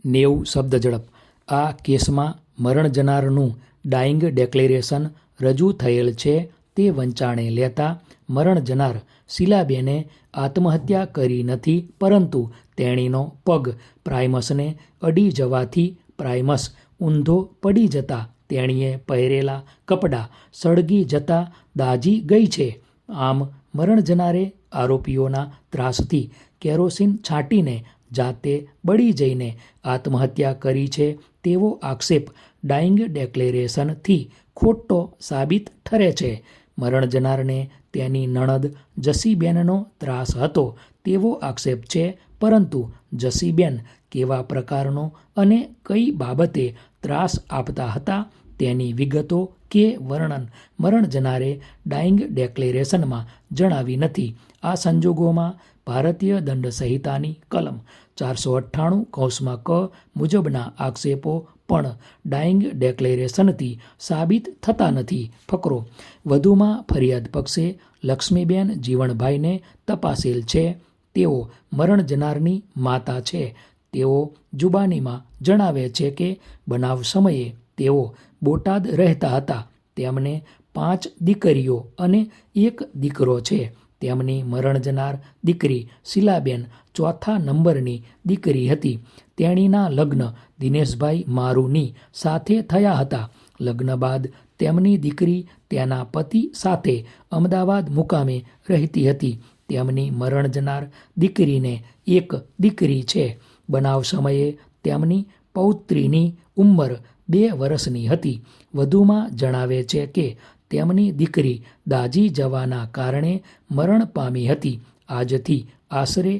90 શબ્દ ઝડપ. આ કેસમાં મરણ જનારનું ડાઇંગ ડેક્લેરેશન રજૂ થયેલ છે તે વંચાણે લેતા મરણ જનાર શીલાબેને આત્મહત્યા કરી નથી, પરંતુ તેણીનો પગ પ્રાઇમસને અડી જવાથી પ્રાઇમસ ઊંધો પડી જતા તેણીએ પહેરેલા કપડાં સળગી જતા દાઝી ગઈ છે. આમ મરણ જનારે આરોપીઓના ત્રાસથી કેરોસીન છાંટીને જાતે બળી જઈને આત્મહત્યા કરી છે તેવો આક્ષેપ ડાઇંગ ડેક્લેરેશનથી ખોટો સાબિત ઠરે છે. મરણ જનારને તેની નણદ જસીબેનનો ત્રાસ હતો તેવો આક્ષેપ છે, પરંતુ જસીબેન કેવા પ્રકારનો અને કઈ બાબતે ત્રાસ આપતા હતા તેની વિગતો કે વર્ણન મરણ જનારે ડાઇંગ ડેક્લેરેશનમાં જણાવી નથી. આ સંજોગોમાં ભારતીય દંડ સંહિતાની કલમ 498(ક) મુજબના આક્ષેપો પણ ડાઇંગ ડેક્લેરેશનથી સાબિત થતા નથી. ફકરો. વધુમાં ફરિયાદ પક્ષે લક્ષ્મીબેન જીવણભાઈને તપાસેલ છે. તેઓ મરણ જનારની માતા છે. તેઓ જુબાનીમાં જણાવે છે કે બનાવ સમયે તેઓ બોટાદ રહેતા હતા. તેમને 5 દીકરીઓ અને 1 દીકરો છે. તેમની મરણ જનાર દીકરી શીલાબેન ચોથા નંબરની દીકરી હતી. તેણીના લગ્ન દિનેશભાઈ મારુની સાથે થયા હતા. લગ્ન બાદ તેમની દીકરી તેના પતિ સાથે અમદાવાદ મુકામે રહેતી હતી. તેમની મરણ જનાર દીકરીને 1 દીકરી છે. બનાવ સમયે તેમની પૌત્રીની ઉંમર 2 વર્ષની હતી. વધુમાં જણાવે છે કે તેમની દીકરી દાઝી જવાના કારણે મરણ પામી હતી. આજથી આશરે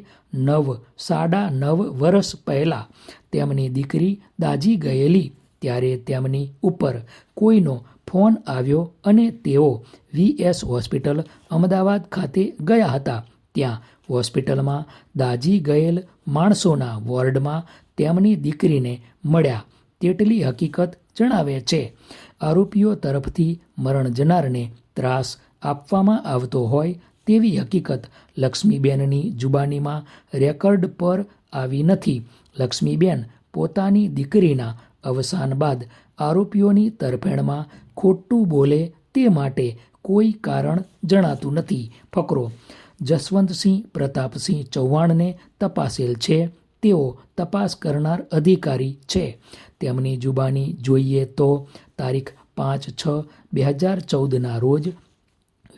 9.5 વર્ષ પહેલાં તેમની દીકરી દાઝી ગયેલી ત્યારે તેમની ઉપર કોઈનો ફોન આવ્યો અને તેઓ VS હોસ્પિટલ અમદાવાદ ખાતે ગયા હતા. ત્યાં હોસ્પિટલમાં દાઝી ગયેલ માણસોના વોર્ડમાં તેમની દીકરીને મળ્યા તેટલી હકીકત જણાવે છે. આરોપીઓ તરફથી મરણ જનારને ત્રાસ આપવામાં આવતો હોય તેવી હકીકત લક્ષ્મીબેનની જુબાનીમાં રેકર્ડ પર આવી નથી. લક્ષ્મીબેન પોતાની દીકરીના અવસાન બાદ આરોપીઓની તરફેણમાં ખોટું બોલે તે માટે કોઈ કારણ જણાતું નથી. ફકરો. જસવંતસિંહ પ્રતાપસિંહ ચૌહાણને તપાસેલ છે. તેઓ તપાસ કરનાર અધિકારી છે. તેમની જુબાની જોઈએ તો તારીખ 5/6/2014ના રોજ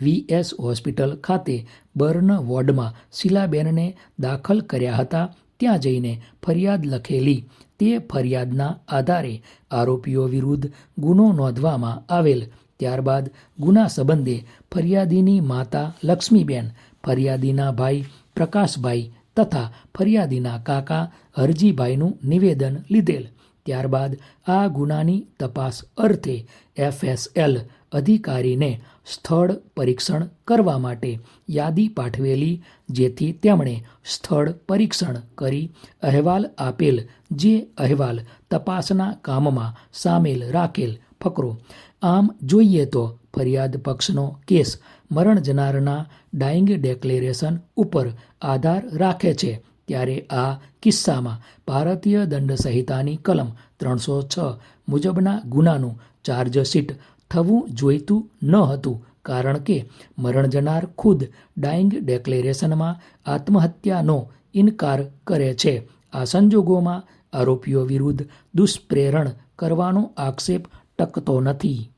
VS હોસ્પિટલ ખાતે બર્ન વોર્ડમાં શીલાબેનને દાખલ કર્યા હતા. ત્યાં જઈને ફરિયાદ લખેલી. તે ફરિયાદના આધારે આરોપીઓ વિરુદ્ધ ગુનો નોંધવામાં આવેલ. ત્યારબાદ ગુના સંબંધે ફરિયાદીની માતા લક્ષ્મીબેન, ફરિયાદીના ભાઈ પ્રકાશભાઈ તથા ફરિયાદીના કાકા હરજીભાઈનું નિવેદન લીધેલ. ત્યારબાદ આ ગુનાની તપાસ અર્થે FSL અધિકારીને સ્થળ પરીક્ષણ કરવા માટે યાદી પાઠવેલી, જેથી તેમણે સ્થળ પરીક્ષણ કરી અહેવાલ આપેલ, જે અહેવાલ તપાસના કામમાં સામેલ રાખેલ. ફકરો. આમ જોઈએ તો ફરિયાદ પક્ષનો કેસ મરણ જનારના ડાઇંગ ડેક્લેરેશન ઉપર આધાર રાખે છે. ત્યારે આ કિસ્સામાં ભારતીય દંડ સંહિતાની કલમ 306 મુજબના ગુનાનું ચાર્જશીટ થવું જોઈતું ન હતું, કારણ કે મરણ જનાર ખુદ ડાઇંગ ડેક્લેરેશનમાં આત્મહત્યાનો ઇનકાર કરે છે. આ સંજોગોમાં આરોપીઓ વિરુદ્ધ દુષ્પ્રેરણ કરવાનો આક્ષેપ ટકતો નથી.